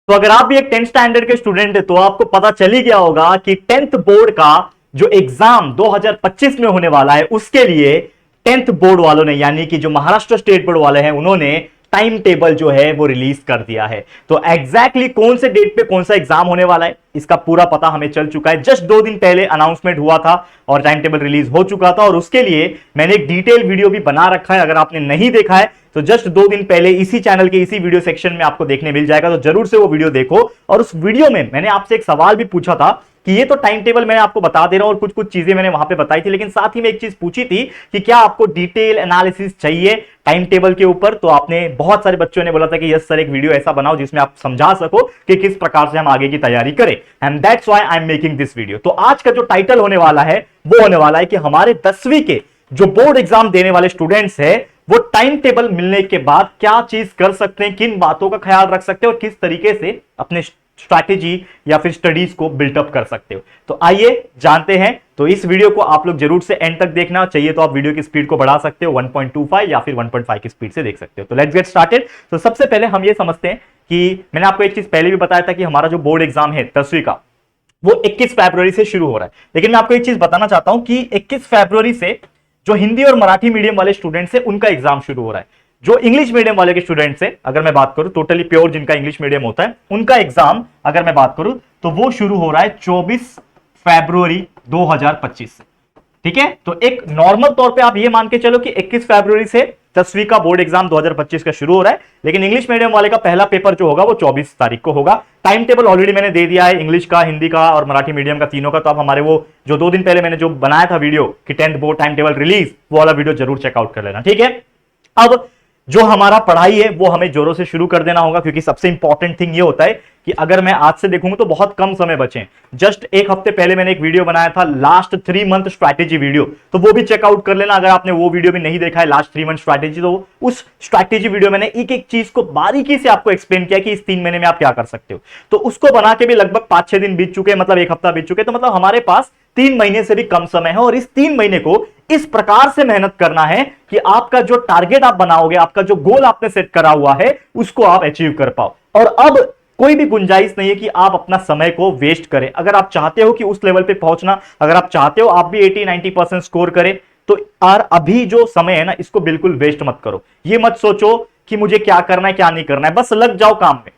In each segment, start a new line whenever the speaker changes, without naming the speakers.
तो अगर आप भी एक 10th स्टैंडर्ड के स्टूडेंट है तो आपको पता चल ही गया होगा कि 10th बोर्ड का जो एग्जाम 2025 में होने वाला है उसके लिए 10th बोर्ड वालों ने यानी कि जो महाराष्ट्र स्टेट बोर्ड वाले हैं उन्होंने टाइम टेबल जो है वो रिलीज कर दिया है। तो एग्जैक्टली कौन से डेट पे कौन सा एग्जाम होने वाला है इसका पूरा पता हमें चल चुका है। जस्ट 2 दिन पहले अनाउंसमेंट हुआ था और टाइम टेबल रिलीज हो चुका था और उसके लिए मैंने एक डिटेल वीडियो भी बना रखा है। अगर आपने नहीं देखा है तो जस्ट 2 दिन पहले इसी चैनल के इसी वीडियो सेक्शन में आपको देखने मिल जाएगा, तो जरूर से वो वीडियो देखो। और उस वीडियो में मैंने आपसे एक सवाल भी पूछा था कि ये तो टाइम टेबल मैंने आपको बता दे रहा हूं और कुछ कुछ चीजें मैंने वहां पे बताई थी, लेकिन साथ ही में एक चीज पूछी थी कि क्या आपको डिटेल एनालिसिस चाहिए टाइम टेबल के ऊपर। तो आपने बहुत सारे बच्चों ने बोला था कि यस सर एक वीडियो ऐसा बनाओ जिसमें आप समझा सको कि किस प्रकार से हम आगे की तैयारी करें, and that's why I am making this video. तो आज का जो टाइटल होने वाला है वो होने वाला है कि हमारे 10वीं के जो बोर्ड एग्जाम देने वाले स्टूडेंट्स है वो टाइम टेबल मिलने के बाद क्या चीज कर सकते हैं, किन बातों का ख्याल रख सकते हैं और किस तरीके से अपने स्ट्रैटेजी या फिर स्टडीज को बिल्टअप कर सकते हो। तो आइए जानते हैं। तो इस वीडियो को आप लोग जरूर से एंड तक देखना चाहिए, तो आप वीडियो की स्पीड को बढ़ा सकते हो 1.25 या फिर 1.5 की स्पीड से देख सकते हो। तो लेट्स गेट स्टार्टेड। तो सबसे पहले हम ये समझते हैं कि मैंने आपको एक चीज पहले भी बताया था कि हमारा जो बोर्ड एग्जाम है 10वीं का वो 21 फरवरी से शुरू हो रहा है। लेकिन मैं आपको एक चीज बताना चाहता हूं कि 21 फरवरी से जो हिंदी और मराठी मीडियम वाले स्टूडेंट्स हैं उनका एग्जाम शुरू हो रहा है। जो इंग्लिश मीडियम वाले के स्टूडेंट्स हैं, अगर मैं बात करूं टोटली प्योर जिनका इंग्लिश मीडियम होता है उनका एग्जाम अगर मैं बात करूं तो वो शुरू हो रहा है 24 फरवरी 2025 से। ठीक है, तो एक नॉर्मल तौर पे आप ये मान के चलो कि 21 फरवरी से 10वीं का बोर्ड एग्जाम 2025 का शुरू हो रहा है, लेकिन इंग्लिश मीडियम वाले का पहला पेपर जो होगा वो 24 तारीख को होगा। टाइम टेबल ऑलरेडी मैंने दे दिया है इंग्लिश का, हिंदी का और मराठी मीडियम का, तीनों का। तो आप हमारे वो जो 2 दिन पहले मैंने जो बनाया था वीडियो कि 10th board time table release, वो वाला वीडियो जरूर चेकआउट कर लेना। ठीक है, अब जो हमारा पढ़ाई है वो हमें जोरों से शुरू कर देना होगा, क्योंकि सबसे इंपॉर्टेंट थिंग ये होता है कि अगर मैं आज से देखूंगा तो बहुत कम समय बचे। जस्ट एक हफ्ते पहले मैंने एक वीडियो बनाया था लास्ट 3 मंथ स्ट्रैटेजी वीडियो, तो वो भी चेकआउट कर लेना। अगर आपने वो वीडियो भी नहीं देखा है लास्ट 3 मंथ स्ट्रैटेजी, तो उस स्ट्रैटेजी वीडियो मैंने एक एक चीज को बारीकी से आपको एक्सप्लेन किया कि इस 3 महीने में आप क्या कर सकते हो। तो उसको बना के भी लगभग 5-6 दिन बीत चुके, मतलब एक हफ्ता बीत चुके, तो मतलब हमारे पास 3 महीने से भी कम समय है। और इस 3 महीने को इस प्रकार से मेहनत करना है कि आपका जो टारगेट आप बनाओगे, आपका जो गोल आपने सेट करा हुआ है उसको आप अचीव कर पाओ। और अब कोई भी गुंजाइश नहीं है कि आप अपना समय को वेस्ट करें। अगर आप चाहते हो कि उस लेवल पे पहुंचना, अगर आप चाहते हो आप भी 80-90% स्कोर करें, तो यार अभी जो समय है ना इसको बिल्कुल वेस्ट मत करो। ये मत सोचो कि मुझे क्या करना है क्या नहीं करना है, बस लग जाओ काम में।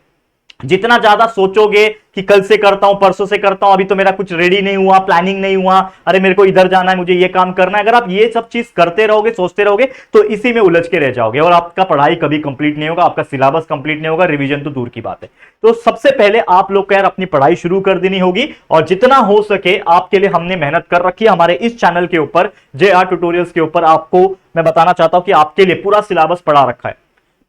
जितना ज्यादा सोचोगे कि कल से करता हूं, परसों से करता हूं, अभी तो मेरा कुछ रेडी नहीं हुआ, प्लानिंग नहीं हुआ, अरे मेरे को इधर जाना है, मुझे ये काम करना है, अगर आप ये सब चीज करते रहोगे, सोचते रहोगे, तो इसी में उलझ के रह जाओगे और आपका पढ़ाई कभी कंप्लीट नहीं होगा, आपका सिलेबस कंप्लीट नहीं होगा, रिवीजन तो दूर की बात है। तो सबसे पहले आप लोग को यार अपनी पढ़ाई शुरू कर देनी होगी, और जितना हो सके आपके लिए हमने मेहनत कर रखी है हमारे इस चैनल के ऊपर, JR ट्यूटोरियल्स के ऊपर। आपको मैं बताना चाहता हूं कि आपके लिए पूरा सिलेबस पढ़ा रखा है,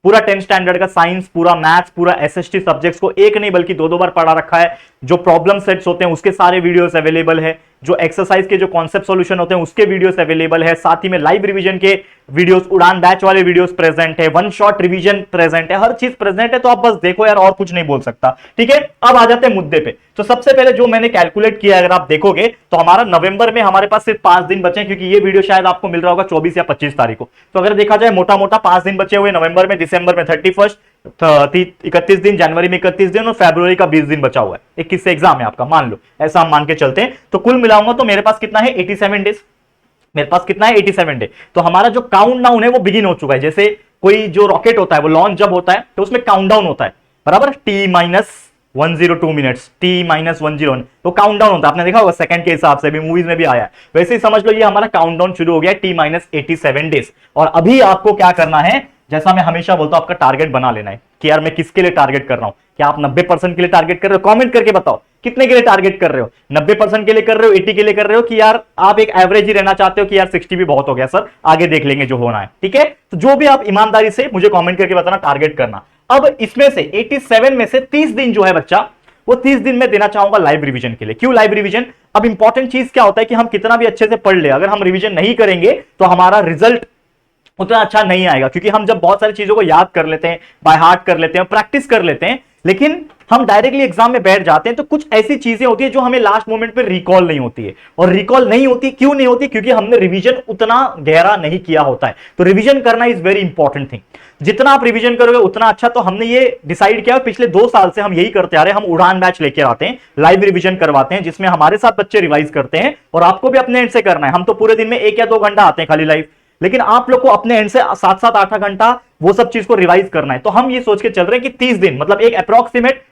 पूरा 10th स्टैंडर्ड का साइंस, पूरा मैथ्स, पूरा SST सब्जेक्ट्स को एक नहीं बल्कि 2-2 बार पढ़ा रखा है। जो प्रॉब्लम सेट्स होते हैं उसके सारे वीडियोस अवेलेबल है, जो एक्सरसाइज के जो कॉन्सेप्ट सॉल्यूशन होते हैं उसके वीडियोस अवेलेबल है, साथ ही में लाइव रिवीजन के वीडियोस, उड़ान बैच वाले वीडियोस प्रेजेंट है, वन शॉट रिवीजन प्रेजेंट है, हर चीज प्रेजेंट है। तो आप बस देखो यार, और कुछ नहीं बोल सकता। ठीक है, अब आ जाते हैं मुद्दे पे। तो सबसे पहले जो मैंने कैलकुलेट किया, अगर आप देखोगे तो हमारा नवंबर में हमारे पास सिर्फ 5 दिन बचे हैं, क्योंकि ये वीडियो शायद आपको मिल रहा होगा 24 या 25 तारीख को। तो अगर देखा जाए मोटा मोटा 5 दिन बचे हुए नवंबर में, दिसंबर में 31, 31 दिन, जनवरी में 31 दिन और फरवरी का 20 दिन बचा हुआ है। 21 से एग्जाम है आपका, मान लो, ऐसा हम मान के चलते हैं। तो कुल मिलाऊंगा तो मेरे पास कितना है 87 डेज। मेरे पास कितना है 87 डे। तो हमारा जो काउंट डाउन है वो बिगिन हो चुका है। जैसे कोई जो रॉकेट होता है वो लॉन्च जब होता है तो उसमें काउंट डाउन होता है, बराबर, T-102 मिनट्स, T-101, तो काउंट डाउन होता है। आपने देखा होगा सेकंड के हिसाब से भी, मूवीज में भी आया है। वैसे ही समझ लो ये हमारा काउंट डाउन शुरू हो गया T-87 डेज। और अभी आपको क्या करना है, जैसा मैं हमेशा बोलता हूं, आपका टारगेट बना लेना है कि यार मैं किसके लिए टारगेट कर रहा हूं। क्या आप 90% के लिए टारगेट कर रहे हो? कमेंट करके बताओ कितने के लिए टारगेट कर रहे हो। 90% के लिए कर रहे हो, 80 के लिए कर रहे हो, कि यार आप एक एवरेज ही रहना चाहते हो कि यार 60 भी बहुत हो गया सर, आगे देख लेंगे जो होना है। ठीक है, तो जो भी आप ईमानदारी से मुझे कमेंट करके बताना टारगेट करना। अब इसमें से 87 में से 30 दिन जो है बच्चा, वो 30 दिन में देना चाहूंगा लाइव रिवीजन के लिए। क्यों लाइव रिवीजन? अब इंपॉर्टेंट चीज क्या होता है कि हम कितना भी अच्छे से पढ़ ले, अगर हम रिवीजन नहीं करेंगे तो हमारा रिजल्ट उतना अच्छा नहीं आएगा। क्योंकि हम जब बहुत सारी चीजों को याद कर लेते हैं, बाय हार्ट कर लेते हैं, प्रैक्टिस कर लेते हैं, लेकिन हम डायरेक्टली एग्जाम में बैठ जाते हैं तो कुछ ऐसी चीजें होती है जो हमें लास्ट मोमेंट पे रिकॉल नहीं होती है। और रिकॉल नहीं होती क्यों नहीं होती? क्योंकि हमने रिवीजन उतना गहरा नहीं किया होता है। तो रिवीजन करना इज वेरी इंपॉर्टेंट थिंग। जितना आप रिवीजन करोगे उतना अच्छा। तो हमने ये डिसाइड किया, पिछले 2 साल से हम यही करते आ रहे हैं। हम उड़ान बैच लेकर आते हैं, लाइव रिवीजन करवाते हैं, जिसमें हमारे साथ बच्चे रिवाइज करते हैं और आपको भी अपने एंड से करना है। हम तो पूरे दिन में 1 या 2 घंटा आते हैं खाली लाइव, लेकिन आप लोग को अपने एंड से 7-7 8 घंटा वो सब चीज को रिवाइज करना है। तो हम ये सोच के चल रहे हैं कि 30 दिन, मतलब एक अप्रोक्सीमेट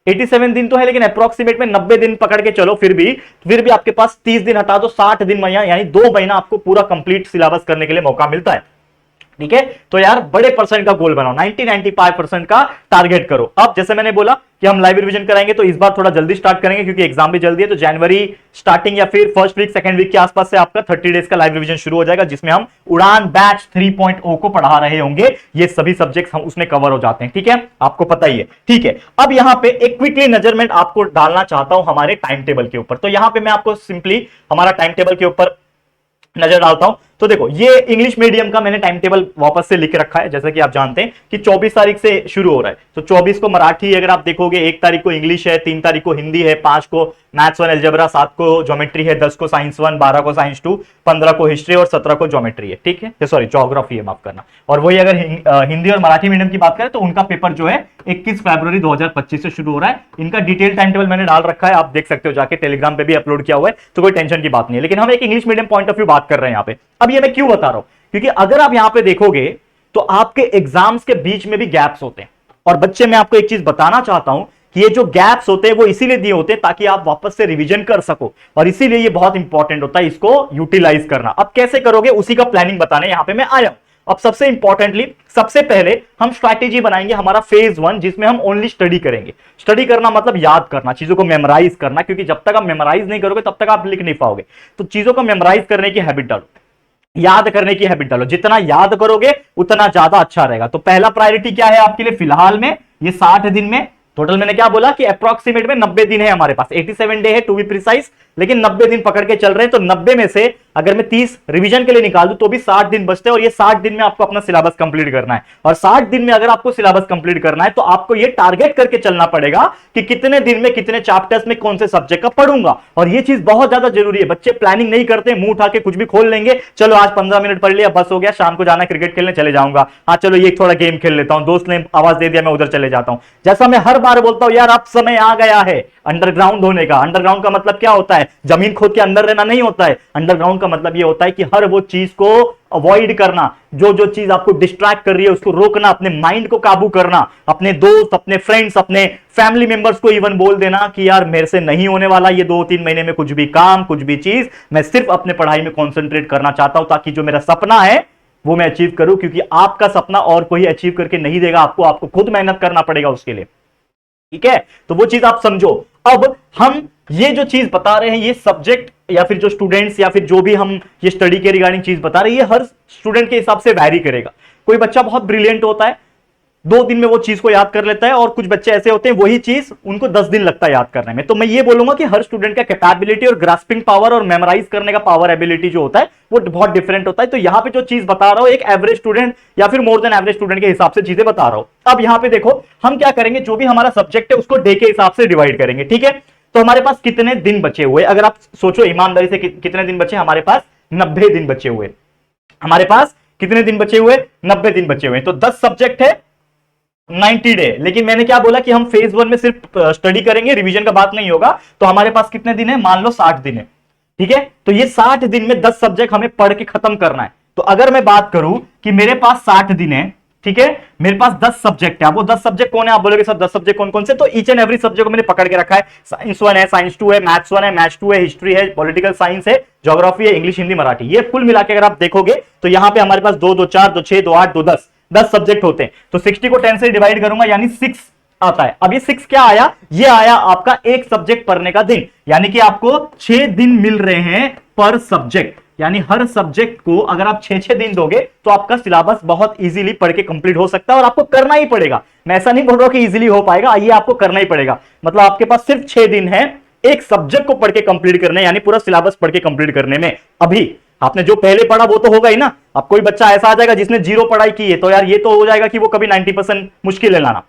87 दिन तो है, लेकिन अप्रोक्सीमेट में 90 दिन पकड़ के चलो। फिर भी आपके पास 30 दिन हटा दो, 60 दिन महीना, यानी 2 महीना आपको पूरा कंप्लीट सिलेबस करने के लिए मौका मिलता है। ठीक है, तो यार बड़े परसेंट का गोल बनाओ, 90-95% का टारगेट करो। अब जैसे मैंने बोला कि हम लाइव रिवीजन कराएंगे, तो इस बार थोड़ा जल्दी स्टार्ट करेंगे क्योंकि एग्जाम भी जल्दी है। तो जनवरी स्टार्टिंग या फिर फर्स्ट वीक सेकंड वीक के आसपास से आपका 30 डेज का लाइव रिवीजन शुरू हो जाएगा, जिसमें हम उड़ान बैच 3.0 को पढ़ा रहे होंगे। ये सभी सब्जेक्ट्स हम उसमें कवर हो जाते हैं। ठीक है, आपको पता ही है। ठीक है, अब यहां पे एक क्विकली नजरमेंट आपको डालना चाहता हूं हमारे टाइम टेबल के ऊपर। तो यहां पे मैं आपको सिंपली हमारा टाइम टेबल के ऊपर नजर डालता हूं। तो देखो, ये इंग्लिश मीडियम का मैंने टाइम टेबल वापस से लिख रखा है। जैसा कि आप जानते हैं कि 24 तारीख से शुरू हो रहा है, तो 24 को मराठी अगर आप देखोगे, 1 तारीख को इंग्लिश है, 3 तारीख को हिंदी है, 5 को मैथ्स 1 अलजेब्रा, 7 को ज्योमेट्री है, 10 को साइंस 1, 12 को साइंस 2, 15 को हिस्ट्री और 17 को ज्योमेट्री है। ठीक है, सॉरी ज्योग्राफी है, माफ करना। और वही अगर हिंदी और मराठी मीडियम की बात करें तो उनका पेपर जो है 21 फरवरी 2025 से शुरू हो रहा है। इनका डिटेल टाइम टेबल मैंने डाल रखा है, आप देख सकते हो जाके, टेलीग्राम पे भी अपलोड किया हुआ है, तो कोई टेंशन की बात नहीं है। लेकिन हम एक English medium point of view बात कर रहे हैं यहाँ पे। अब ये मैं क्यों बता रहा हूं? क्योंकि अगर आप यहां पे देखोगे तो आपके एग्जाम्स के बीच में भी गैप्स होते हैं। और बच्चे, मैं आपको एक चीज बताना चाहता हूं कि ये जो गैप्स होते हैं वो इसीलिए दिए होते हैं ताकि आप वापस से रिवीजन कर सको, और इसीलिए ये बहुत इंपॉर्टेंट होता है इसको यूटिलाइज करना। अब कैसे करोगे उसी का प्लानिंग बताने यहां पे मैं आया हूं। अब सबसे इंपॉर्टेंटली, सबसे पहले हम स्ट्रैटेजी बनाएंगे हमारा फेज 1, जिसमें हम ओनली स्टडी करेंगे। स्टडी करना मतलब याद करना, चीजों को मेमोराइज करना, क्योंकि जब तक आप मेमोराइज नहीं करोगे तब तक आप लिख नहीं पाओगे। तो चीजों को मेमोराइज करने की हैबिट डालो, याद करने की हैबिट डालो। जितना याद करोगे उतना ज्यादा अच्छा रहेगा। तो पहला प्रायोरिटी क्या है आपके लिए फिलहाल में? ये 60 दिन में टोटल मैंने क्या बोला कि अप्रोक्सीमेट में 90 दिन है हमारे पास, 87 डे है टू बी प्रिसाइज, लेकिन 90 दिन पकड़ के चल रहे हैं। तो 90 में से अगर मैं 30 रिवीजन के लिए निकाल दूं तो भी 60 दिन बचते हैं, और ये 60 दिन में आपको अपना सिलेबस कंप्लीट करना है। और 60 दिन में अगर आपको सिलेबस कंप्लीट करना है तो आपको ये टारगेट करके चलना पड़ेगा कि कितने दिन में कितने चैप्टर्स में कौन से सब्जेक्ट का पढ़ूंगा। और ये चीज बहुत ज्यादा जरूरी है। बच्चे प्लानिंग नहीं करते, मुंह उठा के कुछ भी खोल लेंगे, चलो आज 15 मिनट पढ़ लिया, बस हो गया, शाम को जाना क्रिकेट खेलने चले जाऊंगा, हाँ चलो ये थोड़ा गेम खेल लेता हूं, दोस्त ने आवाज दे दिया मैं उधर चले जाता हूं। जैसा मैं हर बार बोलता हूं, यार अब समय आ गया है अंडरग्राउंड होने का। अंडरग्राउंड का मतलब क्या होता है? जमीन खोद के अंदर रहना नहीं होता है। अंडरग्राउंड का मतलब यह होता है कि हर वो चीज को अवॉइड करना, जो चीज आपको डिस्ट्रैक्ट कर रही है उसको रोकना, अपने माइंड को काबू करना, अपने दोस्त, अपने फ्रेंड्स, अपने फैमिली मेंबर्स को इवन बोल देना कि यार मेरे से नहीं होने वाला ये 2-3 महीने में कुछ भी काम, कुछ भी चीज, मैं सिर्फ अपने पढ़ाई में कॉन्सेंट्रेट करना चाहता हूं ताकि जो मेरा सपना है वो मैं अचीव करूं। क्योंकि आपका सपना और कोई अचीव करके नहीं देगा, आपको खुद मेहनत करना पड़ेगा उसके लिए। ठीक है, तो वो चीज आप समझो। अब हम ये जो चीज बता रहे हैं, ये सब्जेक्ट या फिर जो स्टूडेंट्स या फिर जो भी हम ये स्टडी के रिगार्डिंग चीज बता रहे हैं, ये हर स्टूडेंट के हिसाब से वैरी करेगा। कोई बच्चा बहुत ब्रिलियंट होता है, 2 दिन में वो चीज को याद कर लेता है, और कुछ बच्चे ऐसे होते हैं वही चीज उनको 10 दिन लगता है याद करने में। तो मैं ये बोलूंगा कि हर स्टूडेंट का कैपेबिलिटी और ग्रास्पिंग पावर और मेमोराइज करने का पावर एबिलिटी जो होता है वो बहुत डिफरेंट होता है। तो यहां पे जो चीज बता रहा हूं एक एवरेज स्टूडेंट या फिर मोर देन एवरेज स्टूडेंट के हिसाब से चीजें बता रहा हूं। अब यहां पे देखो हम क्या करेंगे, जो भी हमारा सब्जेक्ट है उसको डे के हिसाब से डिवाइड करेंगे। ठीक है, तो हमारे पास कितने दिन बचे हुए, अगर आप सोचो ईमानदारी से कितने दिन बचे, हमारे पास 90 दिन बचे हुए। हमारे पास कितने दिन बचे हुए? 90 दिन बचे हुए। तो 10 सब्जेक्ट है, 90 डे। लेकिन मैंने क्या बोला कि हम फेज 1 में सिर्फ स्टडी करेंगे, रिवीजन का बात नहीं होगा। तो हमारे पास कितने दिन है? मान लो 60 दिन है। ठीक है, तो ये 60 दिन में 10 सब्जेक्ट हमें पढ़ के खत्म करना है। तो अगर मैं बात करूं कि मेरे पास 60 दिन है, ठीक है, मेरे पास 10 सब्जेक्ट है। वो 10 सब्जेक्ट कौन है? आप बोलोगे सर 10 सब्जेक्ट कौन कौन से? तो ईच एंड एवरी सब्जेक्ट को मैंने पकड़ के रखा है। साइंस 1 है, साइंस 2 है, मैथ्स 1 है, मैथ्स 2 है, हिस्ट्री है, पॉलिटिकल साइंस है, ज्योग्राफी है, इंग्लिश, हिंदी, मराठी। ये कुल मिला के अगर आप देखोगे तो यहां पे हमारे पास 2 2 4 2 6 2 8 2 10 सब्जेक्ट होते हैं। तो 60 को 10 से डिवाइड करूंगा यानी 6 आता है। अब ये 6 क्या आया? ये आया आपका एक सब्जेक्ट पढ़ने का दिन, यानी कि आपको 6 दिन मिल रहे हैं पर सब्जेक्ट। यानी हर सब्जेक्ट को अगर आप 6-6 दिन दोगे तो आपका सिलेबस बहुत इजीली पढ़ के कंप्लीट हो सकता है, और आपको करना ही पड़ेगा। मैं ऐसा नहीं बोल रहा हूं कि इजीली हो पाएगा, ये आपको करना ही पड़ेगा। मतलब आपके पास सिर्फ 6 दिन है एक सब्जेक्ट को पढ़ के कंप्लीट करने, यानी पूरा सिलेबस पढ़ के कंप्लीट करने में। अभी आपने जो पहले पढ़ा वो तो होगा ही ना। अब कोई बच्चा ऐसा आ जाएगा जिसने 0 पढ़ाई की है, तो यार ये तो हो जाएगा कि वो कभी 90% मुश्किल है लाना।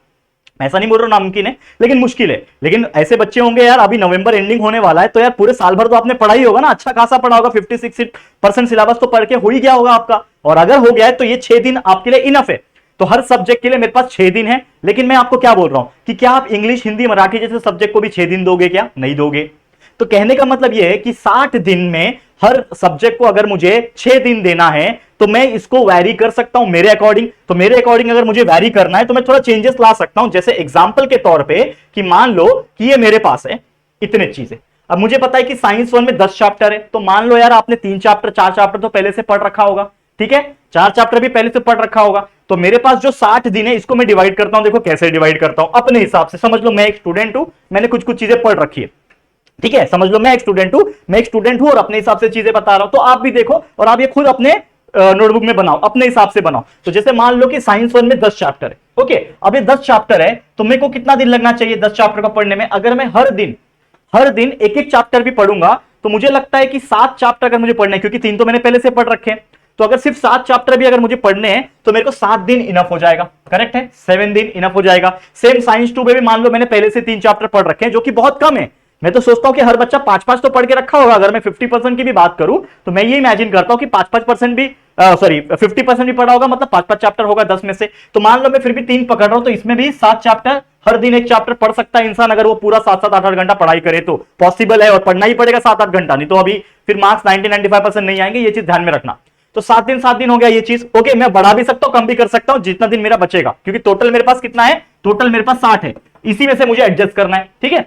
ऐसा नहीं बोल रहा नामुमकिन है, लेकिन मुश्किल है। लेकिन ऐसे बच्चे होंगे यार, अभी नवंबर एंडिंग होने वाला है, तो यार पूरे साल भर तो आपने पढ़ा ही होगा ना, अच्छा खासा पढ़ा होगा, 50-60% सिलेबस तो पढ़ के हो ही गया होगा आपका। और अगर हो गया है तो ये 6 दिन आपके लिए इनफ है। तो हर सब्जेक्ट के लिए मेरे पास 6 दिन है। लेकिन मैं आपको क्या बोल रहा हूं कि क्या आप इंग्लिश, हिंदी, मराठी जैसे सब्जेक्ट को भी 6 दिन दोगे? क्या नहीं दोगे? तो कहने का मतलब यह है कि 60 दिन में हर सब्जेक्ट को अगर मुझे 6 दिन देना है तो मैं इसको वैरी कर सकता हूं मेरे अकॉर्डिंग। तो मेरे अकॉर्डिंग अगर मुझे वैरी करना है तो मैं थोड़ा चेंजेस ला सकता हूं। जैसे एग्जांपल के तौर पे कि मान लो कि ये मेरे पास है इतने चीजें, अब मुझे पता है कि साइंस 1 में 10 चैप्टर है, तो मान लो यार आपने 3 चैप्टर 4 चैप्टर तो पहले से पढ़ रखा होगा, ठीक है, 4 चैप्टर भी पहले से पढ़ रखा होगा। तो मेरे पास जो 60 दिन है इसको मैं डिवाइड करता हूं। देखो कैसे डिवाइड करता हूं, अपने हिसाब से। समझ लो मैं एक स्टूडेंट हूं, मैंने कुछ कुछ चीजें पढ़ रखी है, ठीक है, समझ लो मैं एक स्टूडेंट हूं और अपने हिसाब से चीजें बता रहा हूं। तो आप भी देखो और आप ये खुद अपने नोटबुक में बनाओ, अपने हिसाब से बनाओ। तो जैसे मान लो कि साइंस 1 में 10 चैप्टर है, ओके, अब ये 10 चैप्टर है तो मेरे को कितना दिन लगना चाहिए 10 चैप्टर को पढ़ने में? अगर मैं हर दिन एक एक चैप्टर भी पढ़ूंगा तो मुझे लगता है कि 7 चैप्टर अगर मुझे पढ़ने हैं, क्योंकि 3 तो मैंने पहले से पढ़ रखे हैं, तो अगर सिर्फ 7 चैप्टर भी अगर मुझे पढ़ने हैं तो मेरे को 7 दिन इनफ हो जाएगा। करेक्ट है, 7 दिन इनफ हो जाएगा। सेम साइंस 2 में भी मान लो मैंने पहले से 3 चैप्टर पढ़ रखे हैं, जो कि बहुत कम है। मैं तो सोचता हूं कि हर बच्चा 5-5 तो पढ़ के रखा होगा। अगर मैं 50% की भी बात करूं तो मैं ये इमेजिन करता हूं कि 5-5% भी 50% भी पढ़ा होगा, मतलब 5-5 चैप्टर होगा 10 में से। तो मान लो मैं फिर भी 3 पकड़ रहा हूं, तो इसमें भी 7 चैप्टर, हर दिन एक चैप्टर पढ़ सकता है इंसान अगर वो पूरा 7-7 8-8 घंटा पढ़ाई करे तो पॉसिबल है। और पढ़ना ही पड़ेगा 7-8 घंटा, नहीं तो अभी फिर मार्क्स 90-95% नहीं आएंगे। ये चीज ध्यान में रखना। तो 7 दिन हो गया ये चीज, ओके। मैं बढ़ा भी सकता हूं, कम भी कर सकता हूं, जितना दिन मेरा बचेगा, क्योंकि टोटल मेरे पास कितना है? टोटल मेरे पास 60 है, इसी में से मुझे एडजस्ट करना है, ठीक है।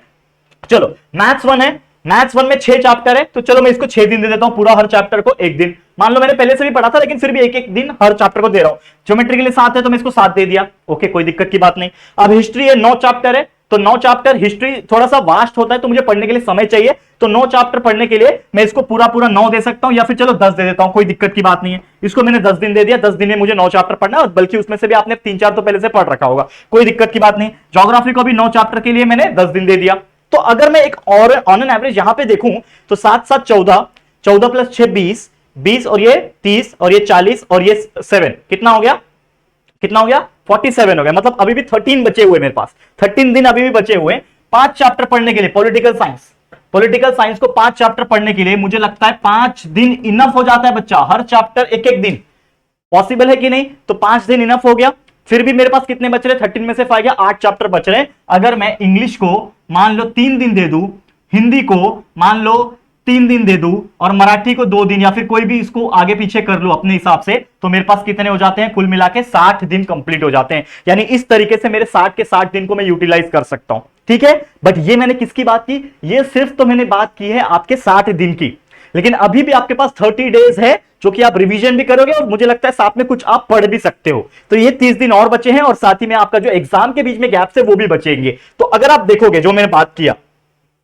चलो मैथ्स 1 है, मैथ्स 1 में 6 चैप्टर है, तो चलो मैं इसको 6 दिन दे देता हूं, पूरा हर चैप्टर को 1 दिन। मान लो मैंने पहले से भी पढ़ा था, लेकिन फिर भी 1-1 दिन हर चैप्टर को दे रहा हूं। ज्योमेट्री के लिए 7 है तो मैं इसको 7 दे दिया, ओके, कोई दिक्कत की बात नहीं। अब हिस्ट्री है, 9 चैप्टर है, तो 9 चैप्टर, हिस्ट्री थोड़ा सा वास्ट होता है तो मुझे पढ़ने के लिए समय चाहिए, तो 9 चैप्टर पढ़ने के लिए मैं इसको पूरा 9 दे सकता हूं, या फिर चलो 10 दे देता हूं, कोई दिक्कत की बात नहीं है। इसको मैंने 10 दिन दे दिया, 10 दिन में मुझे 9 चैप्टर पढ़ना है, और बल्कि उसमें से भी आपने 3-4 तो पहले से पढ़ रखा होगा, कोई दिक्कत की बात नहीं। ज्योग्राफी को भी 9 चैप्टर के लिए मैंने 10 दिन दे दिया। तो अगर मैं एक और ऑन एन एवरेज यहां पे देखूं तो 7-7 14, 14 + 6 20, 20 और ये 30 और ये 40 और ये 7, कितना हो गया? 47 हो गया। मतलब अभी भी 13 बचे हुए मेरे पास, 13 दिन अभी भी बचे हुए। 5 चैप्टर पढ़ने के लिए पॉलिटिकल साइंस को 5 चैप्टर पढ़ने के लिए मुझे लगता है 5 दिन इनफ हो जाता है बच्चा, हर चैप्टर 1-1 दिन। पॉसिबल है कि नहीं? तो 5 दिन इनफ हो गया। फिर भी मेरे पास कितने बच रहे? 13 में से 5 गया, 8 चैप्टर बच रहे। अगर मैं इंग्लिश को मान लो 3 दिन दे दूं, हिंदी को मान लो 3 दिन दे दूं, और मराठी को 2 दिन, या फिर कोई भी इसको आगे पीछे कर लो अपने हिसाब से, तो मेरे पास कितने हो जाते हैं? कुल मिला के 60 दिन कंप्लीट हो जाते हैं। यानी इस तरीके से मेरे 60 के 60 दिन को मैं यूटिलाइज कर सकता हूं, ठीक है। बट ये मैंने किसकी बात की? ये सिर्फ तो मैंने बात की है आपके 60 दिन की, लेकिन अभी भी आपके पास 30 डेज है जो कि आप रिवीजन भी करोगे, और मुझे लगता है साथ में कुछ आप पढ़ भी सकते हो। तो ये 30 दिन और बचे हैं, और साथ ही में आपका जो एग्जाम के बीच में गैप है वो भी बचेंगे। तो अगर आप देखोगे जो मैंने बात किया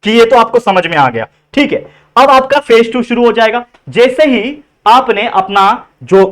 कि ये तो आपको समझ में आ गया, ठीक है। अब आपका फेज 2 शुरू हो जाएगा। जैसे ही आपने अपना जो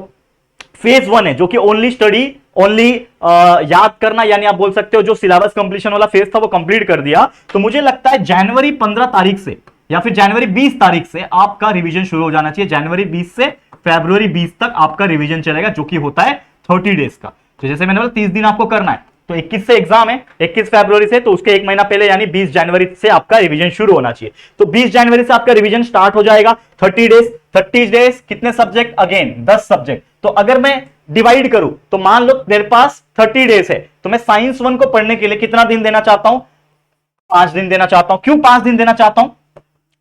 फेज 1 है, जो कि ओनली स्टडी, ओनली याद करना, यानी आप बोल सकते हो जो सिलेबस कंप्लीशन वाला फेज था वो कंप्लीट कर दिया, तो मुझे लगता है जनवरी 15 तारीख से या फिर जनवरी 20 तारीख से आपका रिवीजन शुरू हो जाना चाहिए। जनवरी 20 से फरवरी 20 तक आपका रिवीजन चलेगा, जो कि होता है 30 डेज का। तो जैसे मैंने बोला 30 दिन आपको करना है, तो 21 से एग्जाम है, 21 फरवरी से, तो उसके 1 महीना पहले यानी 20 जनवरी से आपका रिवीजन शुरू होना चाहिए। तो 20 जनवरी से आपका रिवीजन स्टार्ट हो जाएगा। 30 डेज कितने सब्जेक्ट? Again 10 subject. तो अगर मैं डिवाइड करूं तो मान लो मेरे पास 30 डेज है, तो मैं साइंस 1 को पढ़ने के लिए कितना दिन देना चाहता हूं? 5 दिन देना चाहता हूं। क्यों 5 दिन देना चाहता हूं?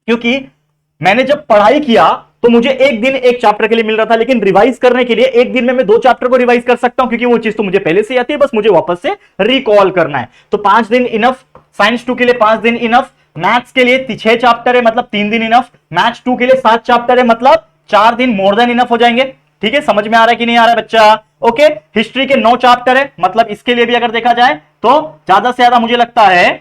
क्योंकि मैंने जब पढ़ाई किया तो मुझे 1 दिन 1 चैप्टर के लिए मिल रहा था, लेकिन रिवाइज करने के लिए 1 दिन में मैं 2 चैप्टर को रिवाइज कर सकता हूं, क्योंकि वो चीज तो मुझे पहले से आती है, बस मुझे वापस से रिकॉल करना है। तो 5 दिन इनफ, साइंस 2 के लिए 5 दिन इनफ, मैथ्स के लिए 6 चैप्टर है मतलब 3 दिन इनफ, मैथ्स 2 के लिए 7 चैप्टर है मतलब 4 दिन मोर देन इनफ हो जाएंगे। ठीक है, समझ में आ रहा है कि नहीं आ रहा है बच्चा? ओके। हिस्ट्री के 9 चैप्टर है, मतलब इसके लिए भी अगर देखा जाए तो ज्यादा से ज्यादा मुझे लगता है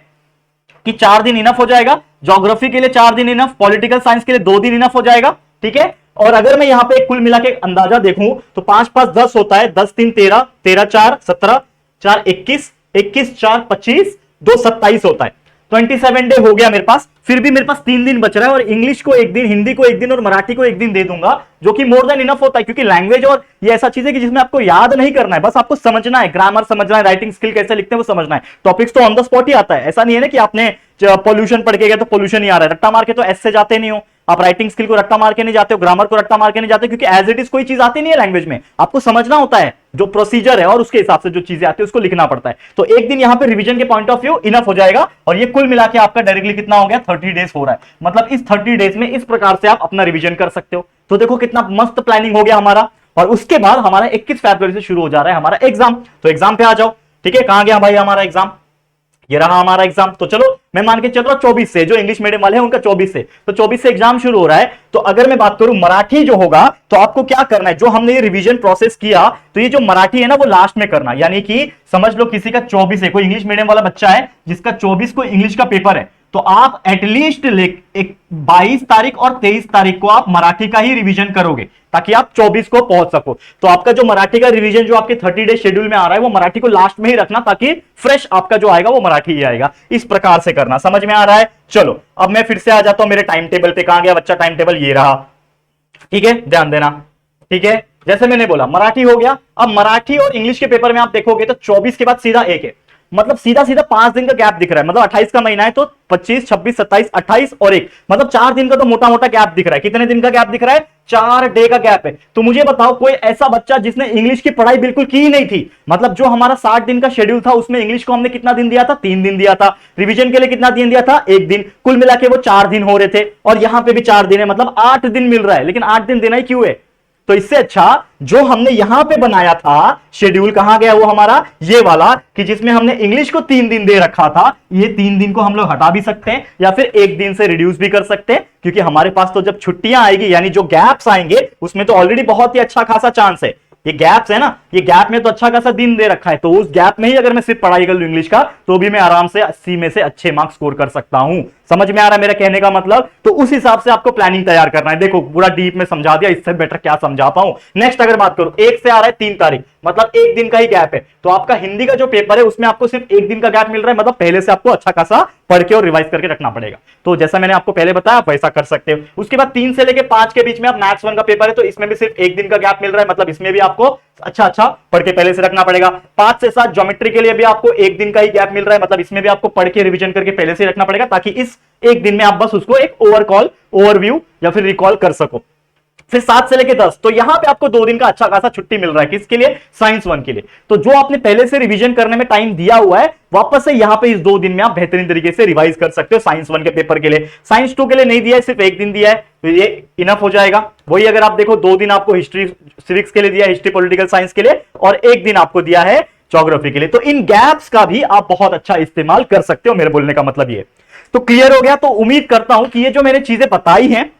कि 4 दिन इनफ हो जाएगा। ज्योग्राफी के लिए 4 दिन इनफ, पॉलिटिकल साइंस के लिए 2 दिन इनफ हो जाएगा, ठीक है। और अगर मैं यहां पे कुल मिला के अंदाजा देखूं तो 5-5 10 होता है, 10 3 13, 13 4 17, 4 21, 21 4 25, 2 27 होता है। 27 डे हो गया मेरे पास, फिर भी मेरे पास 3 दिन बच रहा है, और इंग्लिश को एक दिन, हिंदी को एक दिन और मराठी को एक दिन दे दूंगा, जो कि मोर देन इनफ होता है, क्योंकि लैंग्वेज और ये ऐसा चीज है कि जिसमें आपको याद नहीं करना है, बस आपको समझना है, ग्रामर समझना है, राइटिंग स्किल कैसे लिखते हैं वो समझना है। टॉपिक्स तो ऑन द स्पॉट ही आता है, ऐसा नहीं है ना कि आपने पॉल्यूशन पढ़ के गए तो पॉल्यूशन ही आ रहा है, रट्टा मार के तो ऐसे जाते नहीं हो आप, राइटिंग स्किल को रट्टा मार के नहीं जाते हो, ग्रामर को रट्टा मार के नहीं जाते, क्योंकि एज इट इज कोई चीज आती नहीं है लैंग्वेज में, आपको समझना होता है जो प्रोसीजर है और उसके हिसाब से जो चीजें आती है उसको लिखना पड़ता है। तो एक दिन यहां पे रिवीजन के पॉइंट ऑफ व्यू इनफ हो जाएगा, और ये कुल मिला के आपका डायरेक्टली कितना हो गया, 30 डेज हो रहा है। मतलब इस 30 डेज में इस प्रकार से आप अपना रिवीजन कर सकते हो। तो देखो कितना मस्त प्लानिंग हो गया हमारा, और उसके बाद हमारा 21 फरवरी से शुरू हो जा रहा है हमारा एग्जाम। तो एग्जाम पे आ जाओ, ठीक है, कहां गया भाई हमारा एग्जाम, ये रहा हमारा एग्जाम। तो चलो मैं मान के चल रहा हूं 24 से, जो इंग्लिश मीडियम वाले हैं उनका 24 से, तो 24 से एग्जाम शुरू हो रहा है। तो अगर मैं बात करूं मराठी जो होगा, तो आपको क्या करना है, जो हमने ये रिवीजन प्रोसेस किया, तो ये जो मराठी है ना वो लास्ट में करना, यानी कि समझ लो किसी का 24 है, कोई इंग्लिश मीडियम वाला बच्चा है जिसका 24 को इंग्लिश का पेपर है, तो आप एटलीस्ट 22 तारीख और 23 तारीख को आप मराठी का ही रिवीजन करोगे, ताकि आप 24 को पहुंच सको। तो आपका जो मराठी का रिवीजन जो आपके 30 डे शेड्यूल में आ रहा है, वो मराठी को लास्ट में ही रखना, ताकि फ्रेश आपका जो आएगा वो मराठी ही आएगा। इस प्रकार से करना, समझ में आ रहा है। चलो अब मैं फिर से आ जाता हूं मेरे टाइम टेबल पे, कहां गया बच्चा टाइम टेबल, ये रहा, ठीक है, ध्यान देना, ठीक है। जैसे मैंने बोला मराठी हो गया, अब मराठी और इंग्लिश के पेपर में आप देखोगे तो 24 के बाद सीधा एक है, मतलब सीधा सीधा 5 दिन का गैप दिख रहा है, मतलब 28 का महीना है तो 25, 26, 27, 28 और 1, मतलब 4 दिन का तो मोटा मोटा गैप दिख रहा है। कितने दिन का गैप दिख रहा है, 4 डे का गैप है। तो मुझे बताओ कोई ऐसा बच्चा जिसने इंग्लिश की पढ़ाई बिल्कुल की ही नहीं थी, मतलब जो हमारा 60 दिन का शेड्यूल था उसमें इंग्लिश को हमने कितना दिन दिया था, 3 दिन दिया था, रिवीजन के लिए कितना दिन दिया था, 1 दिन, कुल मिला के वो 4 दिन हो रहे थे, और यहां पे भी 4 दिन है, मतलब 8 दिन मिल रहा है। लेकिन 8 दिन देना ही क्यों है, तो इससे अच्छा जो हमने यहां पे बनाया था शेड्यूल, कहां गया वो हमारा ये वाला, कि जिसमें हमने इंग्लिश को 3 दिन दे रखा था, ये 3 दिन को हम लोग हटा भी सकते हैं या फिर 1 दिन से रिड्यूस भी कर सकते हैं, क्योंकि हमारे पास तो जब छुट्टियां आएगी यानी जो गैप्स आएंगे उसमें तो ऑलरेडी बहुत ही अच्छा खासा चांस है। ये गैप्स है ना, ये गैप में तो अच्छा खासा दिन दे रखा है, तो उस गैप में ही अगर मैं सिर्फ पढ़ाई कर लूं इंग्लिश का, तो भी मैं आराम से 80 में से अच्छे मार्क्स स्कोर कर सकता हूं। समझ में आ रहा है मेरा कहने का मतलब। तो उस हिसाब से आपको प्लानिंग तैयार करना है। देखो पूरा डीप में समझा दिया, इससे बेटर क्या समझा पाऊं। नेक्स्ट अगर बात करूं, 1 से आ रहा है 3 तारीख, मतलब 1 दिन का ही गैप है, तो आपका हिंदी का जो पेपर है उसमें आपको सिर्फ 1 दिन का गैप मिल रहा है, मतलब पहले से आपको अच्छा खासा पढ़ के और रिवाइज करके रखना पड़ेगा। तो जैसा मैंने आपको पहले बताया आप वैसा कर सकते हो। उसके बाद 3 से लेके 5 के बीच में आप मैथ्स 1 का पेपर है, तो इसमें भी सिर्फ 1 दिन का गैप मिल रहा है, मतलब इसमें भी आपको अच्छा पढ़ के पहले से रखना पड़ेगा। 5 से 7 ज्योमेट्री के लिए भी आपको 1 दिन का ही गैप मिल रहा है, मतलब इसमें भी आपको पढ़ के रिवीजन करके पहले से रखना पड़ेगा, ताकि इस 1 दिन में आप बस उसको एक ओवरव्यू या फिर रिकॉल कर सको। फिर 7 से लेके 10, तो यहां पे आपको 2 दिन का अच्छा खासा छुट्टी मिल रहा है, किसके लिए, साइंस 1 के लिए। तो जो आपने पहले से रिवीजन करने में टाइम दिया हुआ है, वापस से यहां पे इस 2 दिन में आप बेहतरीन तरीके से रिवाइज कर सकते हो साइंस 1 के पेपर के लिए। साइंस 2 के लिए नहीं दिया है, सिर्फ 1 दिन दिया है, तो ये इनफ हो जाएगा। वही अगर आप देखो 2 दिन आपको हिस्ट्री सिविक्स के लिए दिया है, हिस्ट्री पॉलिटिकल साइंस के लिए, और 1 दिन आपको दिया है ज्योग्राफी के लिए। तो इन गैप्स का भी आप बहुत अच्छा इस्तेमाल कर सकते हो, मेरे बोलने का मतलब ये। तो क्लियर हो गया। तो उम्मीद करता हूं कि ये जो मैंने चीजें बताई हैं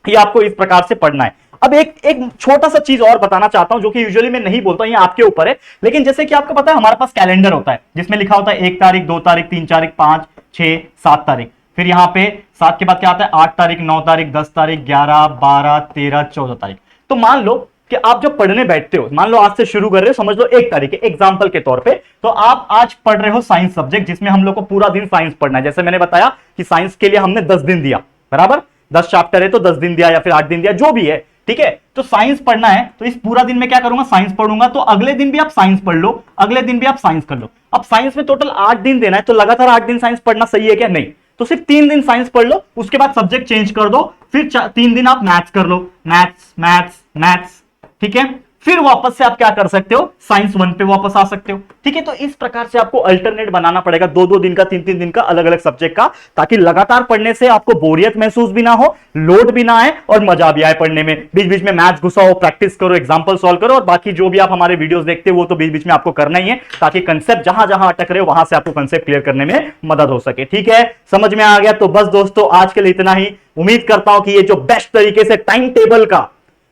ये आपको इस प्रकार से पढ़ना है। अब एक छोटा सा चीज और बताना चाहता हूं, जो कि यूजुअली मैं नहीं बोलता, ये आपके ऊपर है, लेकिन जैसे कि आपको पता है हमारे पास कैलेंडर होता है जिसमें लिखा होता है 1 तारीख, 2 तारीख, 3 तारीख, 5, 6, 7 तारीख। फिर यहां पे 7 के बाद क्या आता है, 8 तारीख, 9 तारीख, 10 तारीख, 11, 12, 13, 14 तारीख। तो मान लो कि आप जब पढ़ने बैठते हो, मान लो आज से शुरू कर रहे हो, समझ लो 1 तारीख है एग्जाम्पल के तौर पे, तो आप आज पढ़ रहे हो साइंस सब्जेक्ट, जिसमें हम लोग को पूरा दिन साइंस पढ़ना है। जैसे मैंने बताया कि साइंस के लिए हमने 10 दिन दिया, बराबर, 10 चैप्टर है तो 10 दिन दिया या फिर 8 दिन दिया, जो भी है, ठीक है। तो साइंस पढ़ना है, तो इस पूरा दिन में क्या करूंगा, साइंस पढ़ूंगा। तो अगले दिन भी आप साइंस पढ़ लो, अगले दिन भी आप साइंस कर लो। अब साइंस में टोटल 8 दिन देना है, तो लगातार 8 दिन साइंस पढ़ना सही है क्या, नहीं। तो सिर्फ 3 दिन साइंस पढ़ लो, उसके बाद सब्जेक्ट चेंज कर दो, फिर 3 दिन आप मैथ्स कर लो, मैथ्स मैथ्स मैथ्स, ठीक है। फिर वापस से आप क्या कर सकते हो, साइंस 1 पे वापस आ सकते हो, ठीक है। तो इस प्रकार से आपको अल्टरनेट बनाना पड़ेगा, 2-2 दिन का, 3-3 दिन का, अलग अलग सब्जेक्ट का, ताकि लगातार पढ़ने से आपको बोरियत महसूस भी ना हो, लोड भी ना आए और मजा भी आए पढ़ने में। बीच बीच में मैथ्स घुसाओ, प्रैक्टिस करो, एग्जांपल सॉल्व करो, और बाकी जो भी आप हमारे वीडियोस देखते हो वो तो बीच बीच में आपको करना ही है, ताकि कंसेप्ट जहां जहां अटक रहे हो वहां से आपको कंसेप्ट क्लियर करने में मदद हो सके, ठीक है। समझ में आ गया। तो बस दोस्तों आज के लिए इतना ही। उम्मीद करता हूं कि ये जो बेस्ट तरीके से टाइम टेबल का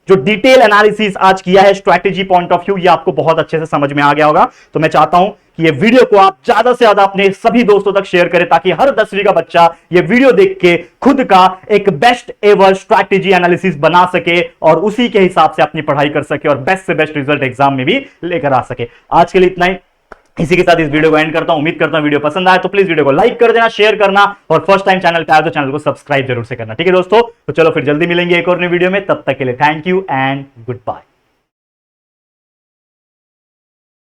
जो डिटेल एनालिसिस आज किया है स्ट्रैटेजी पॉइंट ऑफ व्यू, ये आपको बहुत अच्छे से समझ में आ गया होगा। तो मैं चाहता हूं कि ये वीडियो को आप ज्यादा से ज्यादा अपने सभी दोस्तों तक शेयर करें, ताकि हर 10वीं का बच्चा ये वीडियो देख के खुद का एक बेस्ट एवर स्ट्रैटेजी एनालिसिस बना सके और उसी के हिसाब से अपनी पढ़ाई कर सके और बेस्ट से बेस्ट रिजल्ट एग्जाम में भी लेकर आ सके। आज के लिए इतना ही। इसी के साथ इस वीडियो को एंड करता हूं। उम्मीद करता हूं वीडियो पसंद आए तो प्लीज वीडियो को लाइक कर देना, शेयर करना, और फर्स्ट टाइम चैनल पे आए तो चैनल को सब्सक्राइब जरूर से करना। ठीक है दोस्तों, तो चलो फिर जल्दी मिलेंगे एक और नई वीडियो में। तब तक के लिए thank you and good bye.